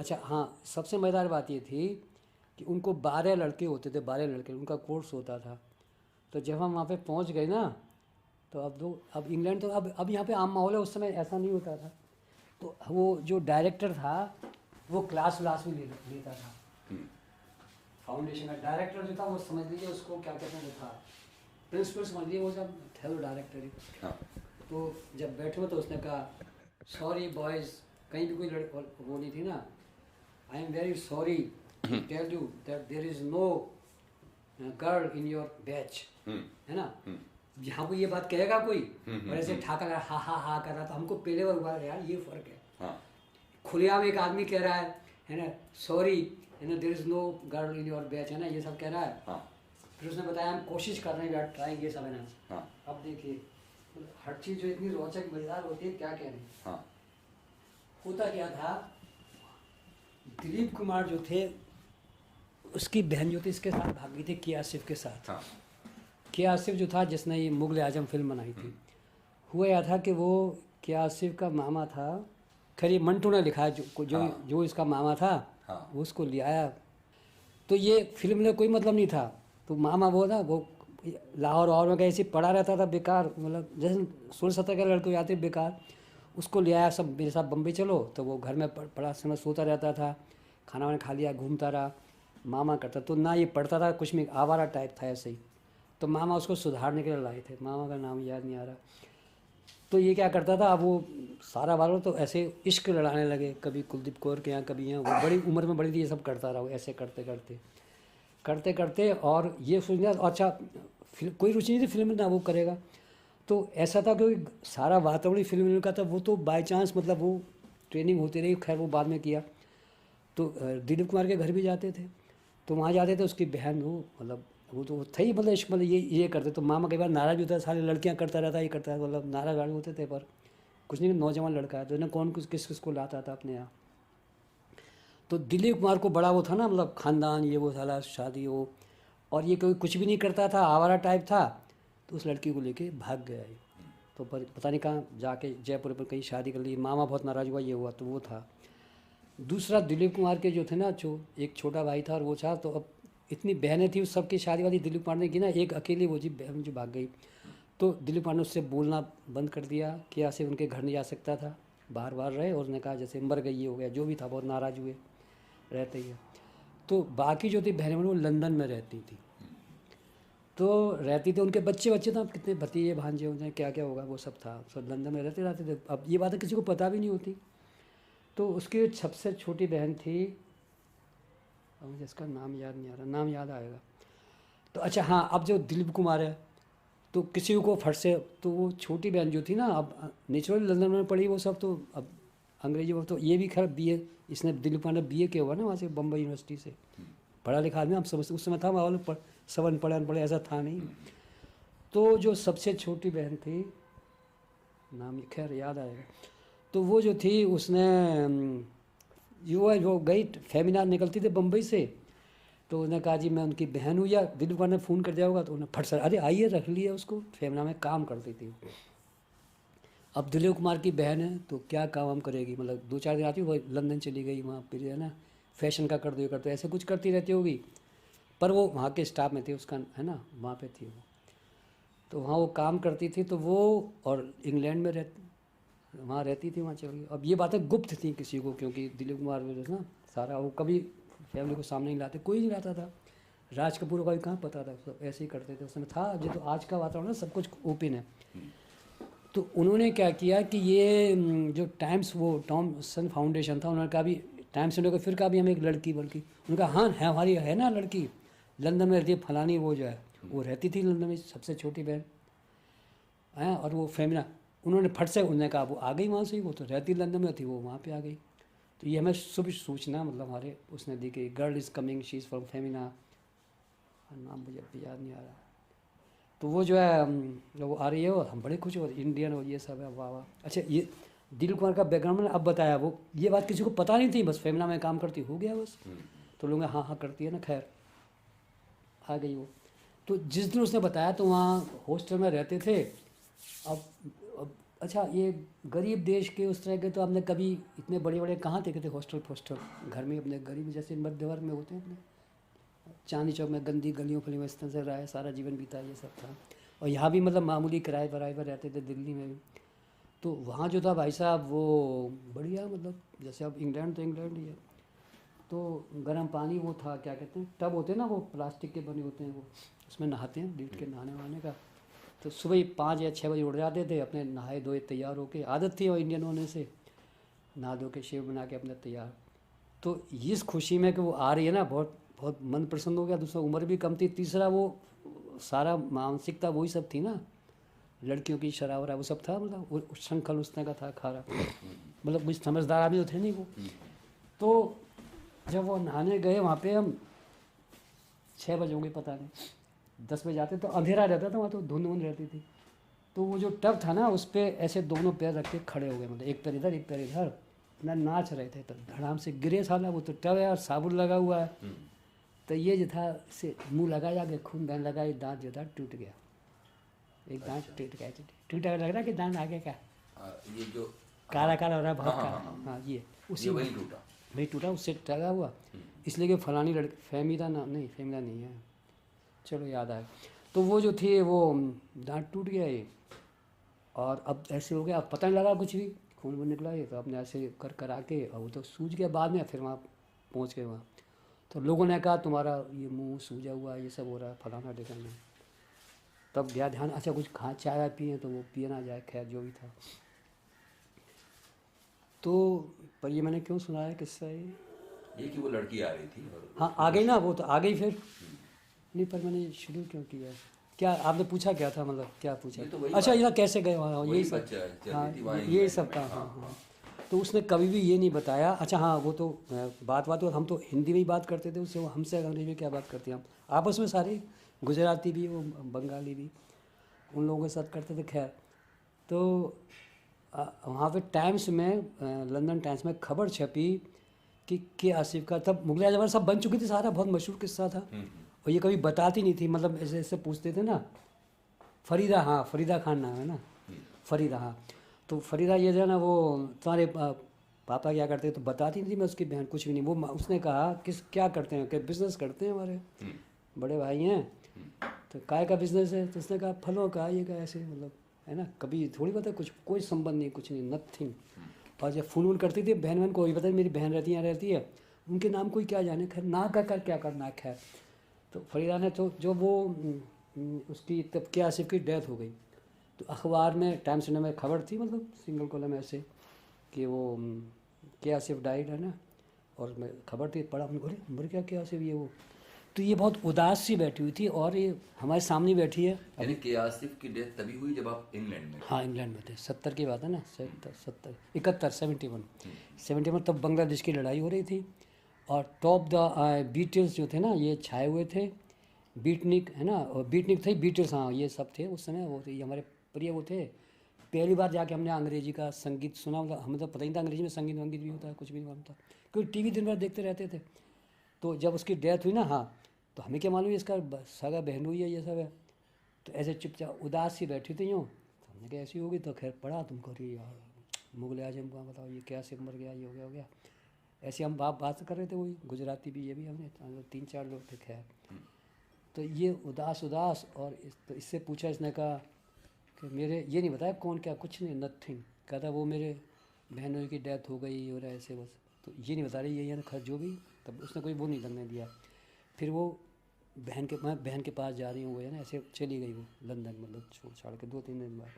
अच्छा हाँ, सबसे मज़ेदार बात ये थी कि उनको 12 लड़के होते थे, 12 लड़के उनका कोर्स होता था। तो जब हम वहाँ पे पहुँच गए ना, तो अब इंग्लैंड तो अब यहाँ पे आम माहौल है, उस समय ऐसा नहीं होता था। तो वो जो डायरेक्टर था वो क्लास व्लास भी लेता था। फाउंडेशन का डायरेक्टर जो था वो समझ लीजिए उसको क्या कहते हैं, वो था प्रिंसिपल समझ लीजिए, वो सब थे वो डायरेक्टर ही। हाँ। तो जब बैठे हो तो उसने कहा सॉरी बॉयज़, कहीं भी कोई वो नहीं थी ना, I am very sorry to tell you that there is no girl in your batch, है ना। यहाँ पे ये बात कहेगा कोई और ऐसे ठाका लगा हा हा हा कर रहा, तो हमको पहले बार यार ये फ़र्क है। हाँ। खुलेआम एक आदमी कह रहा है ना, सॉरी है ना, there is no girl in your batch, है ना, ये सब कह रहा है। हाँ। फिर उसने बताया हम कोशिश कर रहे हैं, वी आर ट्राइंग, ये सब है ना। हाँ। अब देखिए हर चीज़ जो इतनी रोचक मज़ेदार होती है, क्या कह रहे हैं। हाँ। होता क्या था, दिलीप कुमार जो थे उसकी बहन जो थी इसके साथ भाग गई थी के आसिफ के साथ। हाँ। के आसिफ जो था जिसने ये मुगल आजम फिल्म बनाई थी, हुआ यह था कि वो के आसिफ का मामा था। खैर ये मंटू ने लिखा है, जो इसका मामा था वो उसको ले आया। तो ये फिल्म में कोई मतलब नहीं था। तो मामा वो ना, वो लाहौर और में ऐसे पड़ा रहता था बेकार, मतलब जैसे 16-17 के लड़के आते बेकार, उसको ले आया सब मेरे साथ बम्बई चलो। तो वो घर में पड़ा समय सोता रहता था, खाना वाना खा लिया, घूमता रहा, मामा करता तो ना, ये पढ़ता था कुछ में, आवारा टाइप था ऐसे ही। तो मामा उसको सुधारने के लिए लाए थे, मामा का नाम याद नहीं आ रहा। तो ये क्या करता था, अब वो सारा वालों तो ऐसे इश्क लड़ाने लगे, कभी कुलदीप कौर के यहाँ, कभी यहाँ। वो बड़ी उम्र में बड़ी थी, ये सब करता रहा वो, ऐसे करते करते करते करते और ये सोचना अच्छा कोई रुचि नहीं थी फिल्म में, ना वो करेगा। तो ऐसा था कि सारा वातावरण फिल्म का था, वो तो बाय चांस मतलब वो ट्रेनिंग होती रही, खैर वो बाद में किया। तो दिलीप कुमार के घर भी जाते थे, तो वहाँ जाते थे, उसकी बहन वो मतलब वो तो था ही, मतलब इश्क, मतलब ये करते। तो मामा कई बार नाराज़ भी होता, सारी लड़कियाँ करता रहता, ये करता है, मतलब नाराज़ वाराज होते थे। पर कुछ नहीं, नौजवान लड़का है तो इन्हें कौन किस किस को लाता था अपने यहाँ। तो दिलीप कुमार को बड़ा वो था ना, मतलब ख़ानदान ये वो साला शादी हो, और ये कोई कुछ भी नहीं करता था, आवारा टाइप था। तो उस लड़की को लेके भाग गया ये। तो पर पता नहीं कहाँ जाके जयपुर पर कहीं शादी कर ली, मामा बहुत नाराज़ हुआ, ये हुआ। तो वो था। दूसरा दिलीप कुमार के जो थे ना, जो एक छोटा भाई था और वो था। तो अब इतनी बहनें थी, उस सबकी शादी वादी दिलीप कुमार ने की ना, एक अकेली वो जी बहन जो भाग गई। तो दिलीप कुमार ने उससे बोलना बंद कर दिया कि ऐसे उनके घर नहीं जा सकता था, बार बार रहे, और उसने कहा जैसे मर गई, ये हो गया, जो भी था, बहुत नाराज़ हुए, रहते ही है। तो बाकी जो थी बहनें वो लंदन में रहती थी। तो रहती थी, उनके बच्चे बच्चे तो कितने भतीजे भांजे होते हैं, क्या क्या होगा, वो सब था, सब लंदन में रहते थे। अब ये बातें किसी को पता भी नहीं होती। तो उसकी सबसे छोटी बहन थी, अब मुझे इसका नाम याद नहीं आ रहा, नाम याद आएगा। तो अच्छा हाँ, अब जो दिलीप कुमार है, तो किसी को फट से, तो वो छोटी बहन जो थी ना, अब नेचुरली लंदन में पढ़ी वो सब, तो अब अंग्रेजी वो, तो ये भी खैर बीए, इसने दिलीप कुमार ने बीए किया हुआ ना वहाँ से, बम्बई यूनिवर्सिटी से, पढ़ा लिखा आदमी। हम समझते उस समय था माहौल, सब अनपढ़े अनपढ़े ऐसा था नहीं। तो जो सबसे छोटी बहन थी, नाम खैर याद आएगा, तो वो जो थी उसने जो गई फेमिना निकलती थी बम्बई से। तो उसने कहा जी मैं उनकी बहन हूँ, या दिलीप कुमार ने फ़ोन कर दिया होगा, तो उन्हें फट से अरे आइए, रख लिया उसको, फेमिना में काम करती थी। अब दिलीप कुमार की बहन है तो क्या काम हम करेगी, मतलब 2-4 दिन आती, वो लंदन चली गई, वहाँ फिर है ना फैशन का कर दो, ये कर दो, ऐसे कुछ करती रहती होगी। पर वो वहाँ के स्टाफ में थी, उसका है ना, वहाँ पे थी वो। तो वहाँ वो काम करती थी, तो वो और इंग्लैंड में वहाँ रहती थी, वहाँ चली गई। अब ये बातें गुप्त थी किसी को, क्योंकि दिलीप कुमार में जो ना सारा वो कभी फैमिली को सामने नहीं लाते, कोई नहीं लाता था। राज कपूर का भी कहाँ पता था, सब ऐसे ही करते थे उस समय था। जो तो आज का वातावरण है, सब कुछ ओपन है। तो उन्होंने क्या किया कि ये जो टाइम्स, वो टॉमसन फाउंडेशन था, उन्होंने कहा भी टाइम्स ने, फिर कहा भी हमें एक लड़की, बल्कि उनका हाँ है, हमारी है ना लड़की, लंदन में रहती है, फलानी वो जो है वो रहती थी लंदन में, सबसे छोटी बहन है, और वो फेमिना। उन्होंने फट से उन्होंने कहा, वो आ गई वहाँ से ही, वो तो रहती लंदन में थी, वो वहाँ पे आ गई। तो ये हमें शुभ सूचना मतलब हमारे उसने दी कि girl is coming, she is from Femina, नाम मुझे अभी याद नहीं आ रहा। तो वो जो है वो आ रही है, और हम बड़े खुश हो, इंडियन और ये सब है, वाह वाह। अच्छा ये दिलीप कुमार का बैकग्राउंड मैंने अब बताया, वो ये बात किसी को पता नहीं थी, बस फेमिना में काम करती, हो गया बस। तो लोग हाँ हाँ करती है ना, खैर आ गई वो। तो जिस दिन उसने बताया, तो वहाँ हॉस्टल में रहते थे। अब अच्छा ये गरीब देश के उस तरह के तो आपने कभी इतने बड़े बड़े कहाँ देखे थे हॉस्टल फोस्टल घर में अपने गरीब जैसे मध्य वर्ग में होते हैं अपने चांदनी चौक में गंदी गलियों फलियों में इस तरह से रहा है सारा जीवन बीता ये सब था। और यहाँ भी मतलब मामूली किराए वराए पर रहते थे दिल्ली में भी। तो वहाँ जो था भाई साहब वो बढ़िया मतलब जैसे अब इंग्लैंड तो इंग्लैंड ही है। तो गर्म पानी वो था क्या कहते हैं टब होते हैं ना वो प्लास्टिक के बने होते हैं वो उसमें नहाते हैं लेट के नहाने वहाने का। तो सुबह ही 5 या 6 बजे उठ जाते थे अपने नहाए धोए तैयार होके आदत थी और इंडियन होने से नहा धो के शेव बना के अपने तैयार। तो इस खुशी में कि वो आ रही है ना बहुत बहुत मन प्रसन्न हो गया। दूसरा उम्र भी कम थी तीसरा वो सारा मानसिकता वही सब थी ना लड़कियों की शराब वराब वो सब था मतलब वो उच्छृंखल उस तरह का था खारा मतलब कुछ समझदार आदमी तो थे नहीं वो। तो जब वो नहाने गए वहाँ पे हम 6 बजे होंगे पता नहीं 10 बजे जाते तो अंधेरा रहता था वहाँ तो धुंध वुंध रहती थी। तो वो जो टब था ना उस पर ऐसे दोनों पैर रख के खड़े हो गए मतलब एक पैर इधर एक पैर इधर ना नाच रहे थे तो धड़ाम से गिरे साला वो तो टब है और साबुन लगा हुआ है। तो ये जो था से मुँह लगाया कि खून बहने लगा ये दांत जो था टूट गया एक दांत टूट गया टूटा लग रहा कि दांत आगे का ये जो काला काला हो रहा है बहुत काला। हाँ ये उसी वही टूटा भाई टूटा उससे टगा हुआ इसलिए कि फलानी लड़की फैमिला नाम नहीं फैमिला नहीं है चलो याद आया। तो वो जो थे वो दांत टूट गया ये और अब ऐसे हो गया अब पता नहीं लगा कुछ भी खून वून निकला ये तो अपने ऐसे कर कर आके और वो तो सूज गया बाद में फिर वहाँ पहुँच गए वहाँ। तो लोगों ने कहा तुम्हारा ये मुंह सूजा हुआ ये सब हो रहा है फलाना ढिकाना। तब गया ध्यान अच्छा कुछ खा चाय पिए तो वो पिए ना जाए खैर जो भी था। तो पर ये मैंने क्यों सुनाया किस्सा ये कि वो लड़की आ रही थी और हाँ आ गई ना वो तो आ गई फिर नहीं पर मैंने शुरू क्यों किया क्या आपने पूछा क्या था मतलब क्या पूछा तो अच्छा यहाँ कैसे गए वहाँ यही सब हाँ यही सब था हाँ हाँ। तो उसने कभी भी ये नहीं बताया अच्छा हाँ वो तो बात हम तो हिंदी में ही बात करते थे उससे वो हमसे अंग्रेजी में क्या बात करते हैं हम आपस में सारे गुजराती भी वो बंगाली भी उन लोगों के साथ करते थे खैर। तो वहाँ पे टाइम्स में लंदन टाइम्स में खबर छपी कि के आसिफ का तब मुगल जमाना सब बन चुकी थी सारा बहुत मशहूर किस्सा था और ये कभी बताती नहीं थी मतलब ऐसे ऐसे पूछते थे ना फरीदा हाँ फरीदा खान नाम है ना फरीदा हाँ। तो फरीदा ये जो है ना वो तुम्हारे पापा क्या करते तो बताती नहीं थी मैं उसकी बहन कुछ भी नहीं वो उसने कहा किस क्या करते हैं कि बिज़नेस करते हैं हमारे बड़े भाई हैं तो काय का बिज़नेस है तो उसने कहा फलों का ये का ऐसे मतलब है ना कभी थोड़ी पता कुछ कोई संबंध नहीं कुछ नहीं नथिंग। और जब फ़ोन वोन करती थी बहन को भी पता मेरी बहन रहती यहाँ रहती है उनके नाम कोई क्या जाने खैर ना कर क्या करना है खैर। तो फरीदा ने तो जो वो उसकी तब के आसिफ की डेथ हो गई तो अखबार में टाइम्स इंडिया में खबर थी मतलब सिंगल कॉलम ऐसे कि वो के आसिफ डाइड है ना और मैं खबर थी पढ़ा हमने बोले मर क्या आसिफ ये वो। तो ये बहुत उदास सी बैठी हुई थी और ये हमारे सामने बैठी है। यानी के आसिफ की डेथ तभी हुई जब आप इंग्लैंड में हाँ इंग्लैंड में थे 70 की बात है ना 71 तब बांग्लादेश की लड़ाई हो रही थी और टॉप द बीटल्स जो थे ना ये छाए हुए थे बीटनिक है ना और बीटनिक थे बीटल्स हाँ ये सब थे उस समय वो थे ये हमारे प्रिय वो थे। पहली बार जाके हमने अंग्रेजी का संगीत सुना मतलब हमें तो पता ही था अंग्रेजी में संगीत वंगीत भी होता है कुछ भी नहीं मालूम था क्योंकि टीवी दिन भर देखते रहते थे। तो जब उसकी डेथ हुई ना हाँ तो हमें क्या मालूम इसका सगा बहन हुई है ये सब है। तो ऐसे चुपचाप उदास सी बैठी थी यूँ तो हमने कहा ऐसी होगी तो खैर पढ़ा तुमको अरे यार मुगल आजम का बताओ ये क्या सिर्फ मर गया ये हो गया ऐसे हम बात कर रहे थे वही गुजराती भी ये भी हमने 3-4 लोग थे खैर। तो ये उदास और तो इससे पूछा इसने कहा कि मेरे ये नहीं बताया कौन क्या कुछ नहीं नथिंग कहता वो मेरे बहनों की डेथ हो गई और ऐसे बस तो ये नहीं बता रही ये खैर जो भी तब उसने कोई वो नहीं करने दिया। फिर वो मैं बहन के पास जा रही हूँ वो है ना ऐसे चली गई वो लंदन मतलब छोड़ छाड़ के 2-3 दिन बाद।